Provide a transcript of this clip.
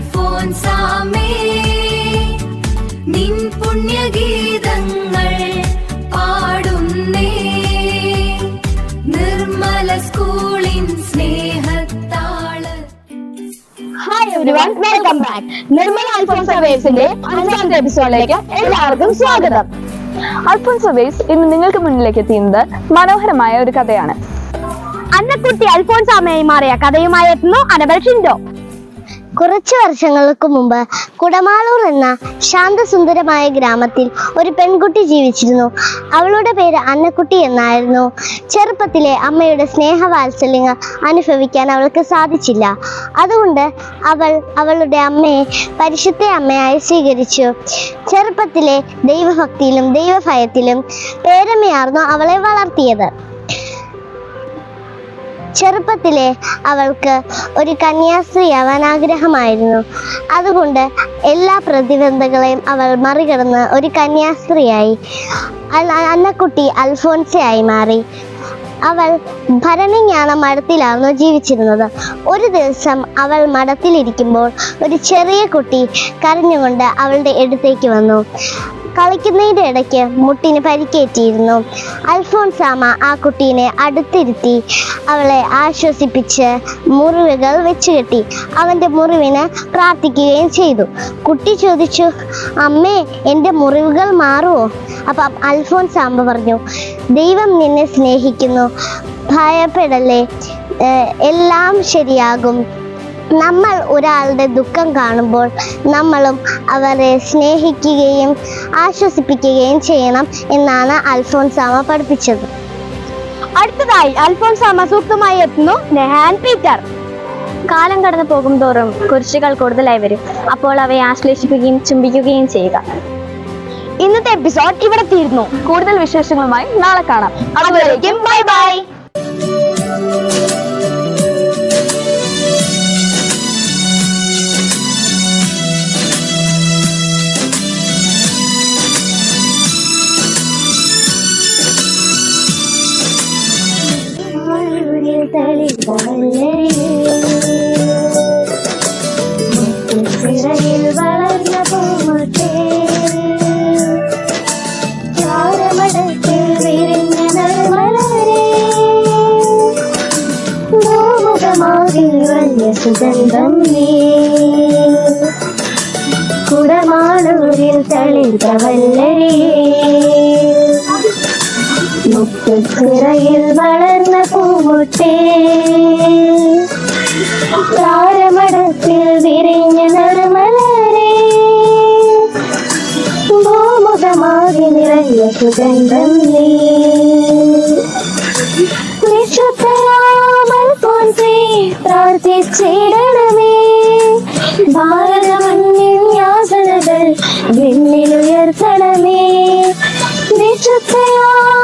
അൽഫോൻസാമേ, നിൻ പുണ്യഗീതങ്ങൾ പാടുന്നേ, നിർമ്മല സ്കൂളിൻ സ്നേഹത്താള. Hi everyone, welcome back. Nirmala Alphonsa വേവ്സിന്റെ 5ാമത്തെ എപ്പിസോഡിലേക്ക് എല്ലാവർക്കും സ്വാഗതം. അൽഫോൻസ വേവ്സ് ഇന്ന് നിങ്ങൾക്ക് മുന്നിലേക്ക് എത്തിയുന്നത് മനോഹരമായ ഒരു കഥയാണ്. അന്നക്കുട്ടി അൽഫോൻസാമയായി മാറിയ കഥയുമായി എത്തുന്നു അനബൽ ഷിൻഡോ. കുറച്ചു വർഷങ്ങൾക്ക് മുമ്പ് കുടമാളൂർ എന്ന ശാന്തസുന്ദരമായ ഗ്രാമത്തിൽ ഒരു പെൺകുട്ടി ജീവിച്ചിരുന്നു. അവളുടെ പേര് അന്നക്കുട്ടി എന്നായിരുന്നു. ചെറുപ്പത്തിലെ അമ്മയുടെ സ്നേഹവാത്സല്യങ്ങൾ അനുഭവിക്കാൻ അവൾക്ക് സാധിച്ചില്ല. അതുകൊണ്ട് അവൾ അവളുടെ അമ്മയെ പരിശുദ്ധ അമ്മയായി സ്വീകരിച്ചു. ചെറുപ്പത്തിലെ ദൈവഭക്തിയിലും ദൈവഭയത്തിലും പേരമ്മയായിരുന്നു അവളെ വളർത്തിയത്. ചെറുപ്പത്തിലെ അവൾക്ക് ഒരു കന്യാസ്ത്രീയാവാൻ ആഗ്രഹമായിരുന്നു. അതുകൊണ്ട് എല്ലാ പ്രതിബന്ധങ്ങളെയും അവൾ മറികടന്ന് ഒരു കന്യാസ്ത്രീയായി. അന്നക്കുട്ടി അൽഫോൻസയായി മാറി. അവൾ ഭരണിജ്ഞാന മഠത്തിലായിരുന്നു ജീവിച്ചിരുന്നത്. ഒരു ദിവസം അവൾ മഠത്തിലിരിക്കുമ്പോൾ ഒരു ചെറിയ കുട്ടി കരഞ്ഞുകൊണ്ട് അവളുടെ അടുത്തേക്ക് വന്നു. കളിക്കുന്നതിൻ്റെ ഇടയ്ക്ക് മുട്ടിന് പരിക്കേറ്റിയിരുന്നു. അൽഫോൻസാമ ആ കുട്ടീനെ അടുത്തിരുത്തി അവളെ ആശ്വസിപ്പിച്ച് മുറിവുകൾ വെച്ചുകെട്ടി അവൻ്റെ മുറിവിന് പ്രാർത്ഥിക്കുകയും ചെയ്തു. കുട്ടി ചോദിച്ചു, അമ്മേ, എൻ്റെ മുറിവുകൾ മാറുമോ? അപ്പം അൽഫോൻസാമ പറഞ്ഞു, ദൈവം നിന്നെ സ്നേഹിക്കുന്നു, ഭയപ്പെടല്ലേ, എല്ലാം ശരിയാകും. നമ്മൾ ഒരാളുടെ ദുഃഖം കാണുമ്പോൾ നമ്മളും അവരെ സ്നേഹിക്കുകയും ആശ്വസിപ്പിക്കുകയും ചെയ്യണം എന്നാണ് അൽഫോൻസാമ പഠിപ്പിച്ചത്. അടുത്തതായി അൽഫോൻസാമ സൂക്തമായി എത്തുന്നു നെഹാൻ പീറ്റർ. കാലം കടന്നു പോകും തോറും കുരിശുകൾ കൂടുതലായി വരും. അപ്പോൾ അവയെ ആശ്ലേഷിക്കുകയും ചുംബിക്കുകയും ചെയ്യുക. ഇന്നത്തെ എപ്പിസോഡ് ഇവിടെ തീരുന്നു. കൂടുതൽ വിശേഷങ്ങളുമായി നാളെ കാണാം. അതുവരേക്കും ബൈ ബൈ. വളർന്ന പൂമുട്ടേ, ചാരമടത്തിൽ വിരിഞ്ഞ നറുമലരേ, ഭൂമുഖമാകിൽ വലിയ സുഗന്ധം നീ, കുടമാളൂരിൽ തളിർത്ത വല്ലരേ, മുത്തുച്ചിറയിൽ വളർന്ന പൂമുട്ടേ, താരമടത്തിൽ വിരിഞ്ഞ നറുമലരേ, ഭൂമുഖമാകെ നിറഞ്ഞ സുഗന്ധം നീ, വിശുദ്ധയാം അൽഫോൻസേ, പ്രാർത്ഥിച്ചിടണമേ, ഭാരത മണ്ണിൽ യാതനകൾ വിണ്ണിലുയർത്തണമേ, വിശുദ്ധയാം